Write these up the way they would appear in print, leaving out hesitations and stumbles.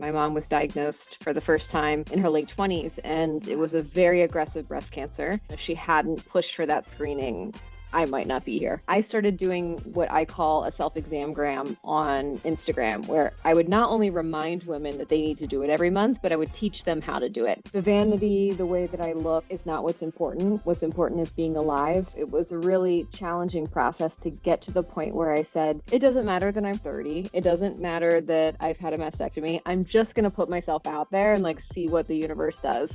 My mom was diagnosed for the first time in her late 20s, and it was a very aggressive breast cancer. If she hadn't pushed for that screening, I might not be here. I started doing what I call a self-examgram on Instagram, where I would not only remind women that they need to do it every month, but I would teach them how to do it. The vanity, the way that I look is not what's important. What's important is being alive. It was a really challenging process to get to the point where I said, it doesn't matter that I'm 30. It doesn't matter that I've had a mastectomy. I'm just going to put myself out there and see what the universe does.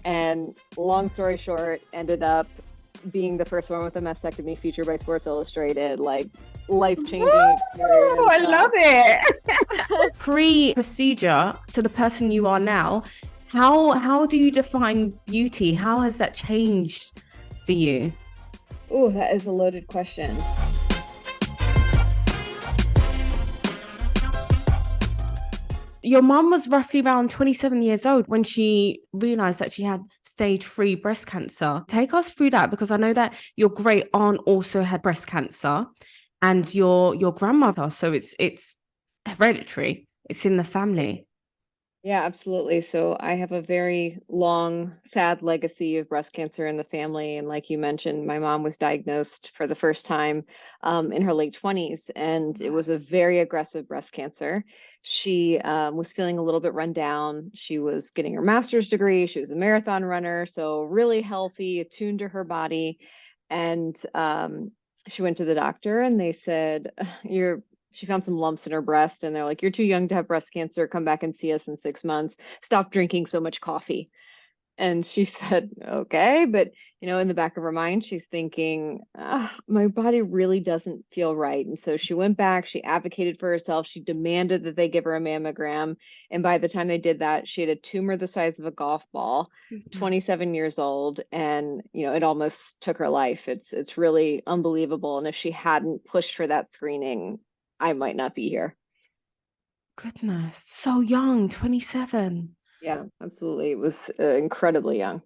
And long story short, ended up being the first one with a mastectomy featured by Sports Illustrated, life-changing experience. I love it. Pre-procedure to the person you are now, how do you define beauty? How has that changed for you? Oh, that is a loaded question. Your mum was roughly around 27 years old when she realized that she had stage 3 breast cancer. Take us through that, because I know that your great aunt also had breast cancer and your grandmother. So it's hereditary. It's in the family. Yeah, absolutely. So I have a very long, sad legacy of breast cancer in the family. And like you mentioned, my mom was diagnosed for the first time in her late 20s, and it was a very aggressive breast cancer. She was feeling a little bit run down. She was getting her master's degree. She was a marathon runner, so really healthy, attuned to her body. And she went to the doctor, and they said, she found some lumps in her breast, and they're like, you're too young to have breast cancer. Come back and see us in 6 months. Stop drinking so much coffee. And she said, okay. But, in the back of her mind, she's thinking, my body really doesn't feel right. And so she went back, she advocated for herself. She demanded that they give her a mammogram. And by the time they did that, she had a tumor the size of a golf ball, 27 years old. And, it almost took her life. It's really unbelievable. And if she hadn't pushed for that screening, I might not be here. Goodness, so young, 27. Yeah, absolutely. It was incredibly young.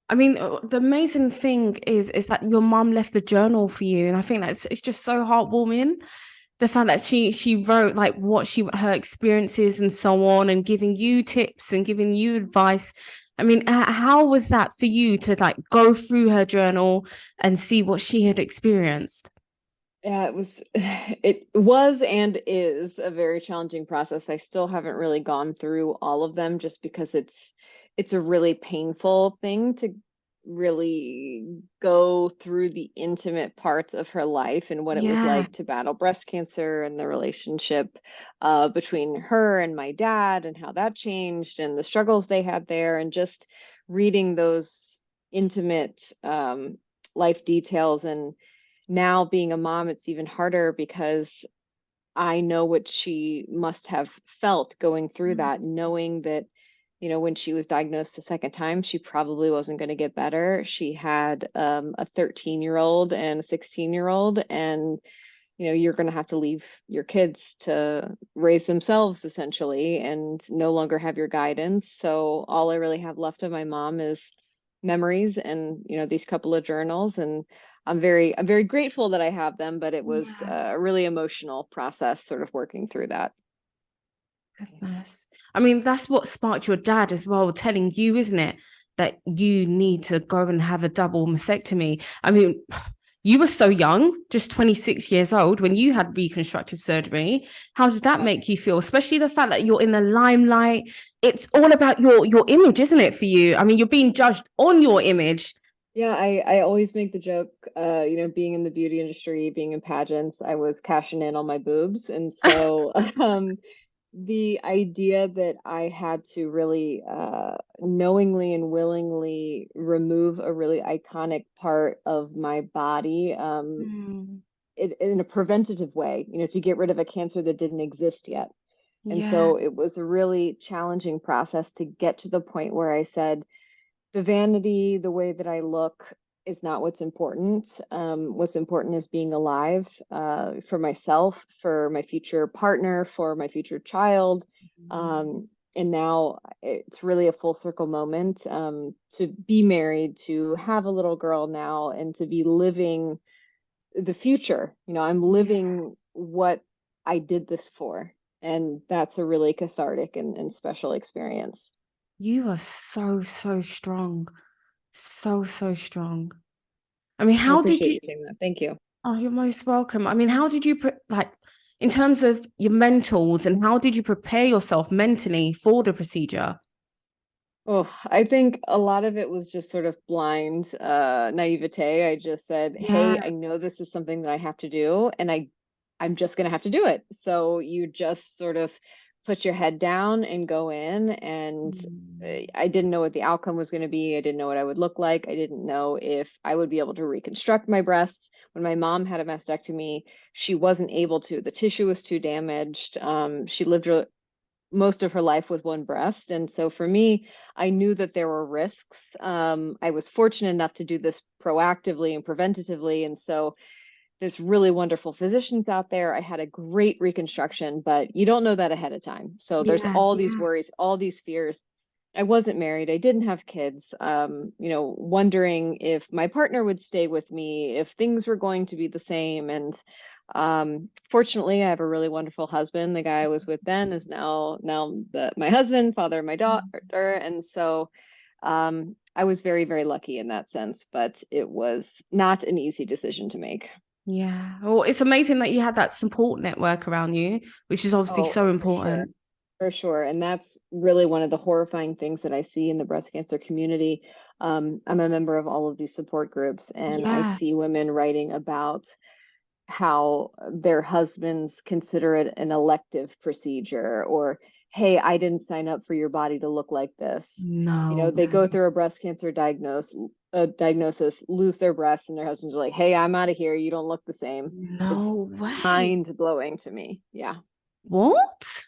I mean, the amazing thing is that your mum left the journal for you, and I think it's just so heartwarming. The fact that she wrote her experiences and so on, and giving you tips and giving you advice. I mean, how was that for you to go through her journal and see what she had experienced? Yeah, it was and is a very challenging process. I still haven't really gone through all of them, just because it's a really painful thing to really go through the intimate parts of her life and what it was Yeah, like to battle breast cancer, and the relationship between her and my dad, and how that changed, and the struggles they had there, and just reading those intimate life details. And now being a mom, it's even harder, because I know what she must have felt going through that, knowing that, when she was diagnosed the second time, she probably wasn't going to get better. She had a 13-year-old and a 16-year-old, and you're going to have to leave your kids to raise themselves, essentially, and no longer have your guidance. So all I really have left of my mom is memories, and these couple of journals. And I'm very grateful that I have them, but it was yeah. a really emotional process, sort of working through that. Goodness. I mean, that's what sparked your dad as well, telling you, isn't it, that you need to go and have a double mastectomy. I mean, you were so young, just 26 years old when you had reconstructive surgery. How did that Yeah. make you feel? Especially the fact that you're in the limelight. It's all about your image, isn't it, for you? I mean, you're being judged on your image. Yeah, I always make the joke, being in the beauty industry, being in pageants, I was cashing in on my boobs. And so the idea that I had to really knowingly and willingly remove a really iconic part of my body, Mm, in a preventative way, to get rid of a cancer that didn't exist yet. And yeah, so it was a really challenging process to get to the point where I said, the vanity, the way that I look is not what's important. What's important is being alive, for myself, for my future partner, for my future child. And now it's really a full circle moment, to be married, to have a little girl now, and to be living the future. I'm yeah, living what I did this for. And that's a really cathartic and special experience. You are so, so strong. So, so strong. I mean, I how did appreciate you? you saying that. Thank you. Oh, you're most welcome. I mean, how did you like in terms of your mentals and how did you prepare yourself mentally for the procedure? Oh, I think a lot of it was just sort of blind naivete. I just said, "Hey, Yeah. I know this is something that I have to do, and I'm just gonna have to do it." So you just sort of put your head down and go in, and Mm. I didn't know what the outcome was going to be. I didn't know what I would look like. I didn't know if I would be able to reconstruct my breasts. When my mom had a mastectomy, she wasn't able to. The tissue was too damaged. She lived most of her life with one breast. And so for me, I knew that there were risks. I was fortunate enough to do this proactively and preventatively. And so there's really wonderful physicians out there. I had a great reconstruction, but you don't know that ahead of time. So there's Yeah, all these yeah. worries, all these fears. I wasn't married. I didn't have kids. Wondering if my partner would stay with me, if things were going to be the same. And fortunately, I have a really wonderful husband. The guy I was with then is now my husband, father of my daughter, and so I was very, very lucky in that sense. But it was not an easy decision to make. Yeah. Well, it's amazing that you had that support network around you, which is obviously Oh, so for sure. important. For sure. And that's really one of the horrifying things that I see in the breast cancer community. I'm a member of all of these support groups, and I Yeah. see women writing about how their husbands consider it an elective procedure, or, hey, I didn't sign up for your body to look like this. No They go way. through a breast cancer diagnosis, lose their breasts, and their husbands are like, hey, I'm out of here. You don't look the same. It's No way. mind blowing to me. Yeah. What?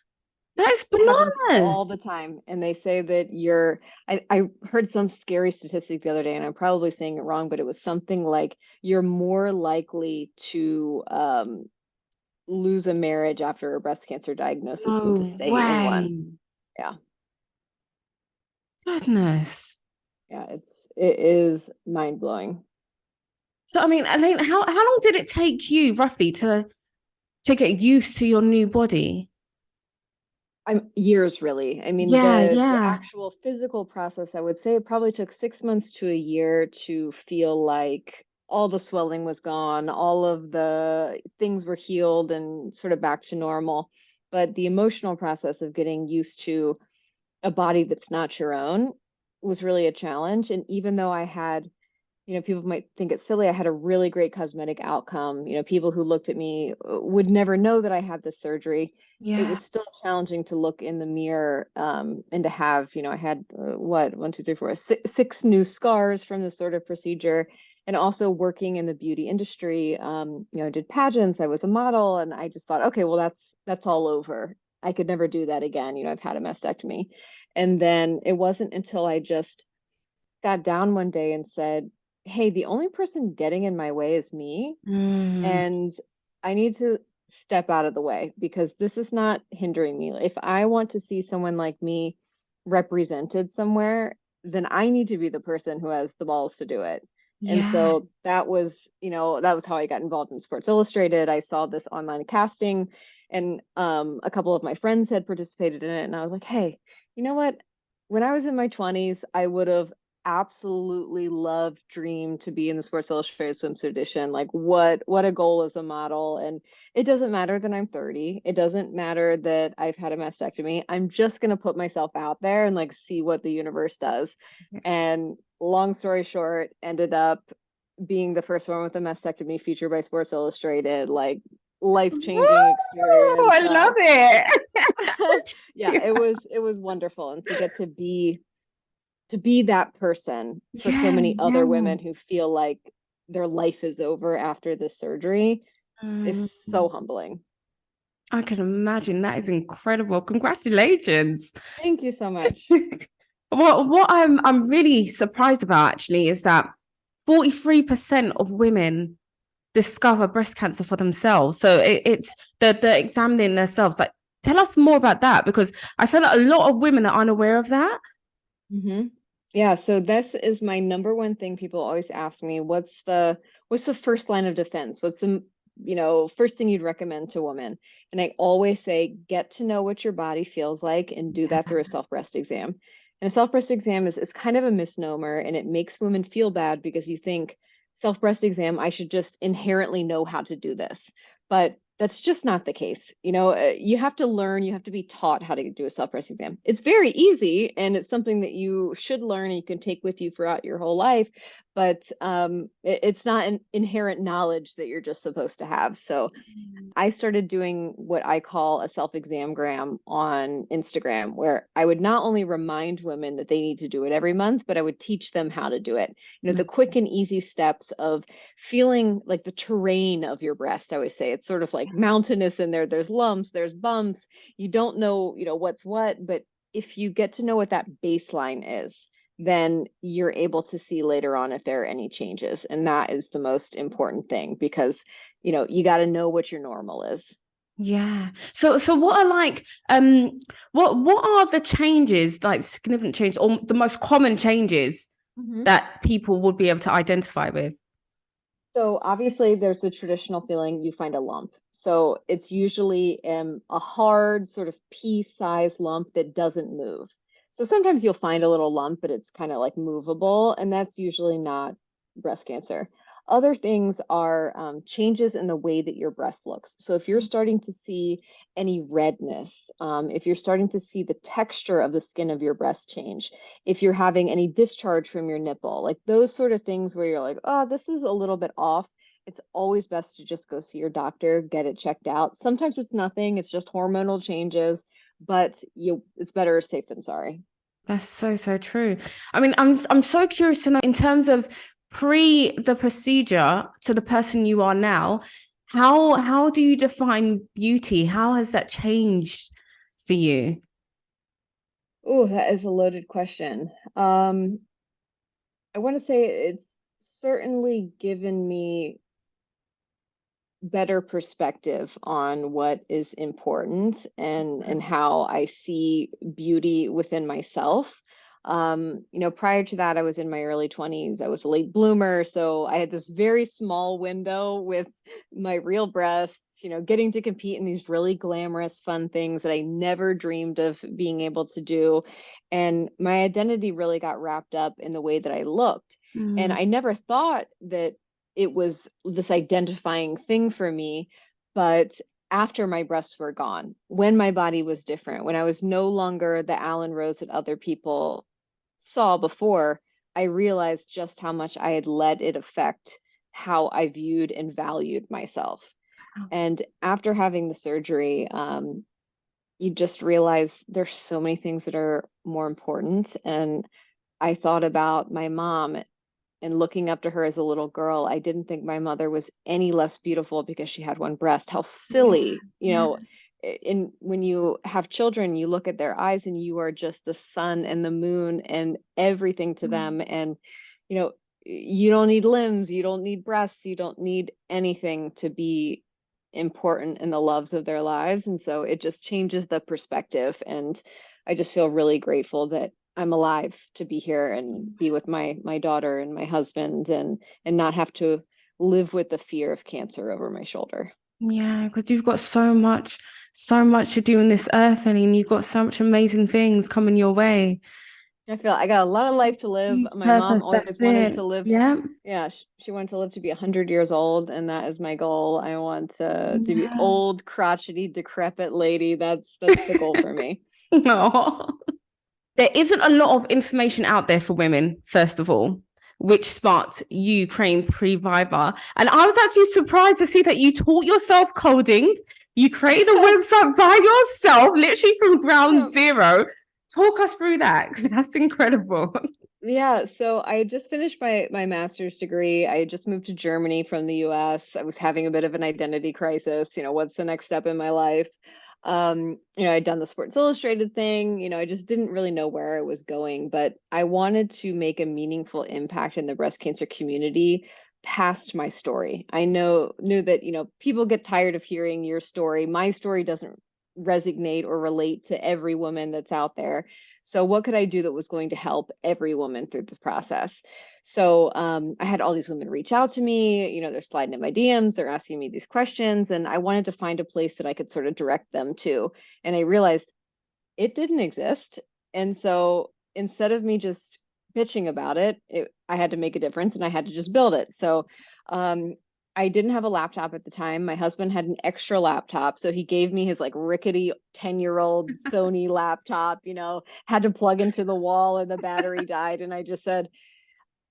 That is It happens bananas. all the time. And they say that I heard some scary statistic the other day, and I'm probably saying it wrong, but it was something like you're more likely to lose a marriage after a breast cancer diagnosis than to No stay in one. way. Yeah. Goodness. Yeah. It is mind blowing. So I mean, Elaine, how long did it take you roughly to get used to your new body? I'm years really. I mean, Yeah, the yeah, actual physical process, I would say it probably took 6 months to a year to feel like all the swelling was gone, all of the things were healed and sort of back to normal. But the emotional process of getting used to a body that's not your own was really a challenge. And even though I had, people might think it's silly. I had a really great cosmetic outcome. People who looked at me would never know that I had this surgery. It yeah. was still challenging to look in the mirror and to have, I had what, one, two, three, four, six new scars from this sort of procedure. And also working in the beauty industry, I did pageants. I was a model, and I just thought, okay, well, that's all over. I could never do that again. I've had a mastectomy. And then it wasn't until I just sat down one day and said, hey, the only person getting in my way is me. Mm, And I need to step out of the way because this is not hindering me. If I want to see someone like me represented somewhere, then I need to be the person who has the balls to do it. And yeah. so that was how I got involved in Sports Illustrated. I saw this online casting, and a couple of my friends had participated in it. And I was like, hey, you know what? When I was in my 20s, I would have absolutely loved, dreamed to be in the Sports Illustrated swimsuit edition. Like what a goal as a model. And it doesn't matter that I'm 30. It doesn't matter that I've had a mastectomy. I'm just gonna put myself out there and like see what the universe does. And long story short, ended up being the first one with a mastectomy featured by Sports Illustrated, like life-changing Woo! experience. I love it. Yeah, it was wonderful. And to get to be that person for so Yeah, many other yeah. women who feel like their life is over after this surgery is Mm, so humbling. I can imagine. That is incredible. Congratulations. Thank you so much. What I'm really surprised about actually is that 43% of women discover breast cancer for themselves. So it's the examining themselves. Like, tell us more about that because I feel like a lot of women are unaware of that. Hmm. Yeah, so this is my number one thing people always ask me, what's the first line of defense? What's the first thing you'd recommend to women? And I always say, get to know what your body feels like and do that through a self-breast exam. And a self-breast exam is kind of a misnomer, and it makes women feel bad because you think self-breast exam, I should just inherently know how to do this. But that's just not the case. You have to learn, you have to be taught how to do a self-breast exam. It's very easy, and it's something that you should learn and you can take with you throughout your whole life, but it's not an inherent knowledge that you're just supposed to have. So I started doing what I call a self-examgram on Instagram, where I would not only remind women that they need to do it every month, but I would teach them how to do it. The quick and easy steps of feeling like the terrain of your breast. I always say it's sort of like mountainous in there. There's lumps, there's bumps. You don't know, what's what, but if you get to know what that baseline is, then you're able to see later on if there are any changes. And that is the most important thing, because you got to know what your normal is. Yeah. So what are what are the changes, like significant changes, or the most common changes Mhm. that people would be able to identify with? So obviously there's the traditional feeling you find a lump. So it's usually a hard sort of pea-sized lump that doesn't move. So sometimes you'll find a little lump, but it's kind of like movable, and that's usually not breast cancer. Other things are changes in the way that your breast looks. So if you're starting to see any redness, if you're starting to see the texture of the skin of your breast change, if you're having any discharge from your nipple, like those sort of things where you're like, oh, this is a little bit off, it's always best to just go see your doctor, get it checked out. Sometimes it's nothing, it's just hormonal changes, but it's better safe than sorry. That's so true. I mean, I'm so curious to know, in terms of pre the procedure to the person you are now, how do you define beauty? How has that changed for you? Oh, that is a loaded question. I want to say it's certainly given me better perspective on what is important and how I see beauty within myself. Prior to that, I was in my early 20s. I was a late bloomer, so I had this very small window with my real breasts, getting to compete in these really glamorous, fun things that I never dreamed of being able to do. And my identity really got wrapped up in the way that I looked. And Mm. I never thought that it was this identifying thing for me. But after my breasts were gone, when my body was different, when I was no longer the Allyn Rose that other people saw before, I realized just how much I had let it affect how I viewed and valued myself. And after having the surgery, you just realize there's so many things that are more important. And I thought about my mom and looking up to her as a little girl. I didn't think my mother was any less beautiful because she had one breast. How Yeah, silly, yeah. in when you have children, you look at their eyes and you are just the sun and the moon and everything to Mm. them. And, you know, you don't need limbs, you don't need breasts, you don't need anything to be important in the loves of their lives. And so it just changes the perspective. And I just feel really grateful that I'm alive to be here and be with my daughter and my husband and not have to live with the fear of cancer over my shoulder. Yeah, because you've got so much to do on this earth, and you've got so much amazing things coming your way. I feel I got a lot of life to live. Huge My mom purpose, that's always wanted it. to live. Yeah. Yeah, she wanted to live to be 100 years old, and that is my goal. I want to be Yeah. old, crotchety, decrepit lady. That's the goal for me. Aw. There isn't a lot of information out there for women, first of all, which sparked you creating Previvor. And I was actually surprised to see that you taught yourself coding. You created a website by yourself, literally from ground Yeah. zero. Talk us through that, because that's incredible. Yeah, so I just finished my master's degree. I just moved to Germany from the US. I was having a bit of an identity crisis. What's the next step in my life? I'd done the Sports Illustrated thing. I just didn't really know where I was going, but I wanted to make a meaningful impact in the breast cancer community past my story. I knew that, people get tired of hearing your story. My story doesn't resonate or relate to every woman that's out there. So what could I do that was going to help every woman through this process? So I had all these women reach out to me, you know, they're sliding in my DMs, they're asking me these questions, and I wanted to find a place that I could sort of direct them to. And I realized it didn't exist. And so instead of me just bitching about I had to make a difference and I had to just build it. So um, I didn't have a laptop at the time. My husband had an extra laptop. So he gave me his like rickety 10-year-old Sony laptop, you know, had to plug into the wall and the battery died. And I just said,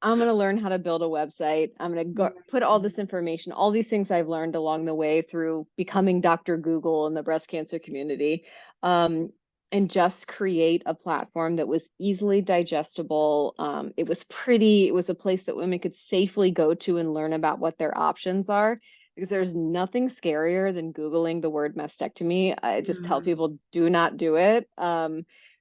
I'm going to learn how to build a website. I'm going to go put all this information, all these things I've learned along the way through becoming Dr. Google in the breast cancer community, um, and just create a platform that was easily digestible. It was pretty, it was a place that women could safely go to and learn about what their options are. Because there's nothing scarier than Googling the word mastectomy. I just tell Mm. people do not do it,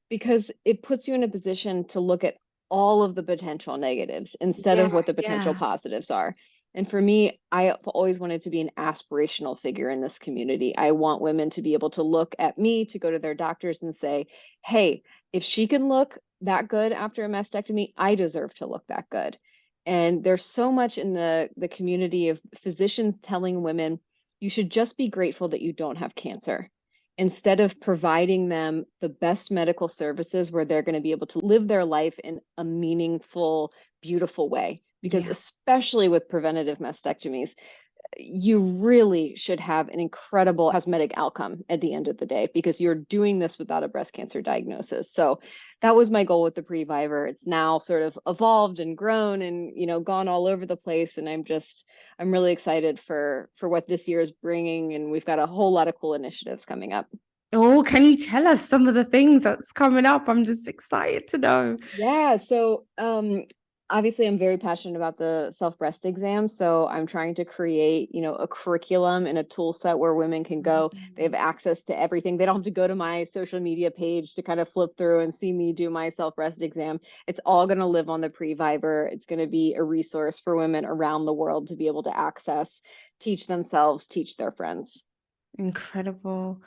because it puts you in a position to look at all of the potential negatives instead Yeah, of what the potential yeah, positives are. And for me, I've always wanted to be an aspirational figure in this community. I want women to be able to look at me, to go to their doctors and say, hey, if she can look that good after a mastectomy, I deserve to look that good. And there's so much in the community of physicians telling women, you should just be grateful that you don't have cancer instead of providing them the best medical services where they're going to be able to live their life in a meaningful, beautiful way. Because yeah. especially with preventative mastectomies, you really should have an incredible cosmetic outcome at the end of the day because you're doing this without a breast cancer diagnosis. So that was my goal with the Previvor. It's now sort of evolved and grown and, you know, gone all over the place. And I'm really excited for what this year is bringing. And we've got a whole lot of cool initiatives coming up. Oh, can you tell us some of the things that's coming up? I'm just excited to know. Yeah, so obviously I'm very passionate about the self-breast exam, so I'm trying to create, you know, a curriculum and a tool set where women can go. They have Amazing. access to everything. They don't have to go to my social media page to kind of flip through and see me do my self-breast exam. It's all going to live on the Previvor. It's going to be a resource for women around the world to be able to access, teach themselves, teach their friends. Incredible.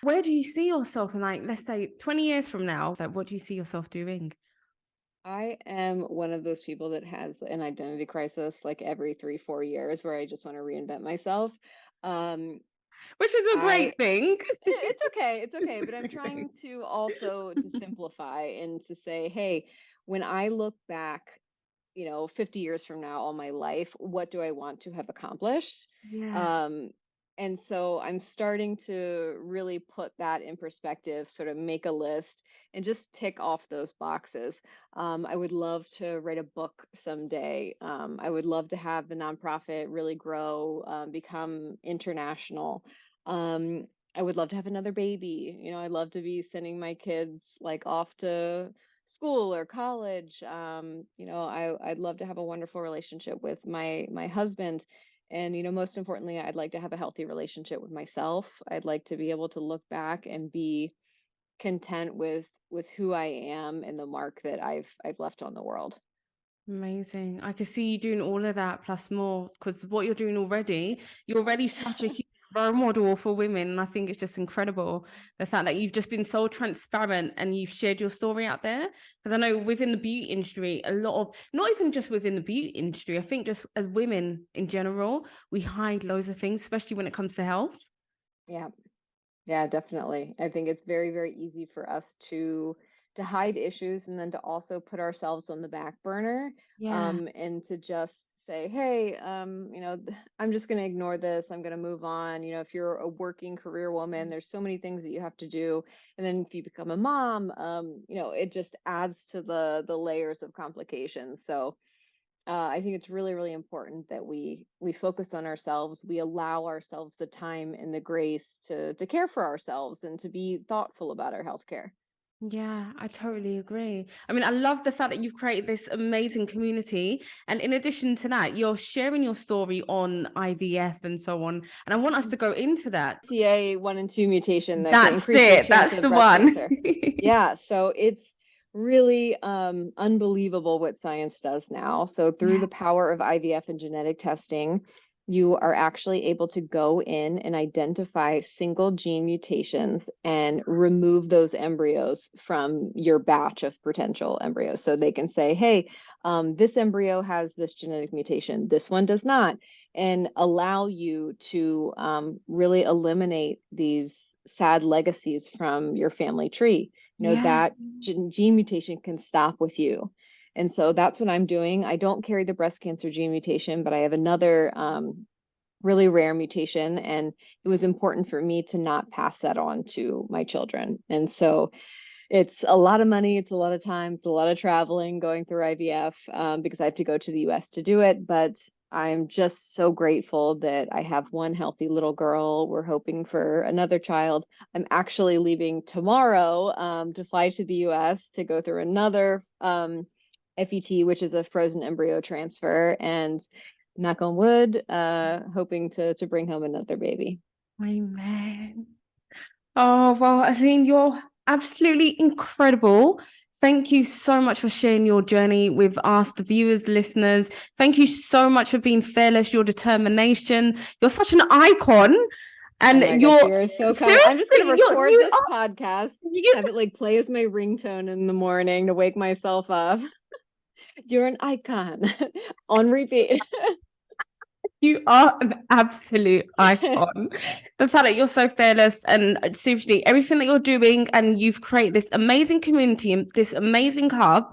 Where do you see yourself in, like, let's say 20 years from now? Like, what do you see yourself doing? I am one of those people that has an identity crisis like every 3, 4 years where I just want to reinvent myself. Um, Which is a I great thing. it's okay, but I'm trying to also to simplify and to say, hey, when I look back, you know, 50 years from now, all my life, what do I want to have accomplished? Yeah. Um, and so I'm starting to really put that in perspective, sort of make a list and just tick off those boxes. I would love to write a book someday. I would love to have the nonprofit really grow, become international. Um, I would love to have another baby. You know, I'd love to be sending my kids like off to school or college. You know, I'd love to have a wonderful relationship with my husband. And, you know, most importantly, I'd like to have a healthy relationship with myself. I'd like to be able to look back and be content with who I am and the mark that I've left on the world. Amazing. I can see you doing all of that plus more because what you're doing already, you're already such a huge role model for women. And I think it's just incredible the fact that you've just been so transparent and you've shared your story out there. Because I know within the beauty industry, a lot of, not even just within the beauty industry, I think just as women in general, we hide loads of things, especially when it comes to health. Yeah. Yeah, definitely. I think it's very, very easy for us to hide issues and then to also put ourselves on the back burner, Yeah. and to just say, hey, you know, I'm just going to ignore this. I'm going to move on. You know, if you're a working career woman, there's so many things that you have to do. And then if you become a mom, you know, it just adds to the layers of complications. So I think it's really, really important that we focus on ourselves. We allow ourselves the time and the grace to care for ourselves and to be thoughtful about our healthcare. Yeah, I totally agree. I mean, I love the fact that you've created this amazing community. And in addition to that, you're sharing your story on IVF and so on. And I want us to go into that. CA1 and 2 mutation that can That's increase your it. chance That's of the breast one. cancer. Yeah, so it's really unbelievable what science does now. So through Yeah. the power of IVF and genetic testing, you are actually able to go in and identify single gene mutations and remove those embryos from your batch of potential embryos. So they can say, hey, this embryo has this genetic mutation, this one does not, and allow you to really eliminate these sad legacies from your family tree. You know, Yeah. that gene mutation can stop with you. And so that's what I'm doing. I don't carry the breast cancer gene mutation, but I have another really rare mutation. And it was important for me to not pass that on to my children. And so it's a lot of money, it's a lot of time, it's a lot of traveling going through IVF because I have to go to the US to do it. But I'm just so grateful that I have one healthy little girl. We're hoping for another child. I'm actually leaving tomorrow to fly to the US to go through another FET, which is a frozen embryo transfer, and knock on wood, hoping to bring home another baby. Amen. Oh, well, Allyn, you're absolutely incredible. Thank you so much for sharing your journey with us, the viewers, listeners. Thank you so much for being fearless, your determination. You're such an icon. And Oh my gosh, you're you are so kind. I'm just seriously, gonna record you this podcast, are, have it like play as my ringtone in the morning to wake myself up. You're an icon on repeat. you are an absolute icon. The fact that you're so fearless and seriously, everything that you're doing, and you've created this amazing community and this amazing hub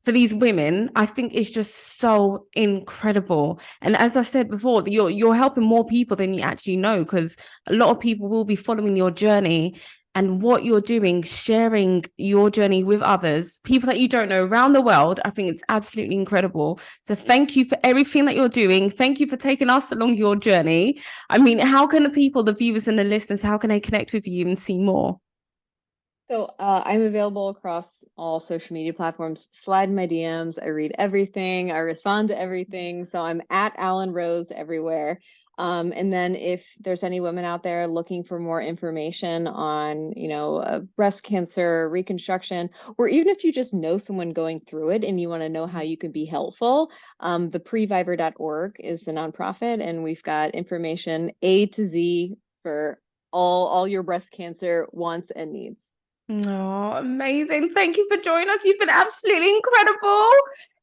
for these women, I think is just so incredible. And as I said before, you're helping more people than you actually know, because a lot of people will be following your journey and what you're doing, sharing your journey with others, people that you don't know around the world. I think it's absolutely incredible. So thank you for everything that you're doing. Thank you for taking us along your journey. I mean, how can the people, the viewers and the listeners, how can they connect with you and see more? So I'm available across all social media platforms. Slide in my DMs. I read everything. I respond to everything. So I'm at Allyn Rose everywhere. And then if there's any women out there looking for more information on, you know, breast cancer, reconstruction, or even if you just know someone going through it and you want to know how you can be helpful, the Previvor.org is the nonprofit, and we've got information A to Z for all your breast cancer wants and needs. Oh, amazing. Thank you for joining us. You've been absolutely incredible.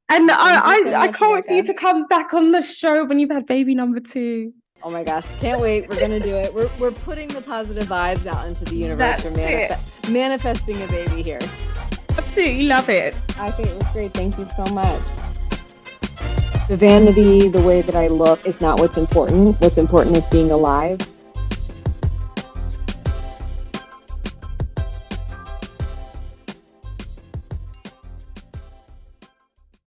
And Thank you so I much, can't wait for you Rebecca. to come back on the show when you've had baby number 2. Oh my gosh, can't wait. We're gonna do it. We're putting the positive vibes out into the universe. That's for manifesting a baby here. Absolutely love it. I think it was great. Thank you so much. The vanity, the way that I look is not what's important. What's important is being alive.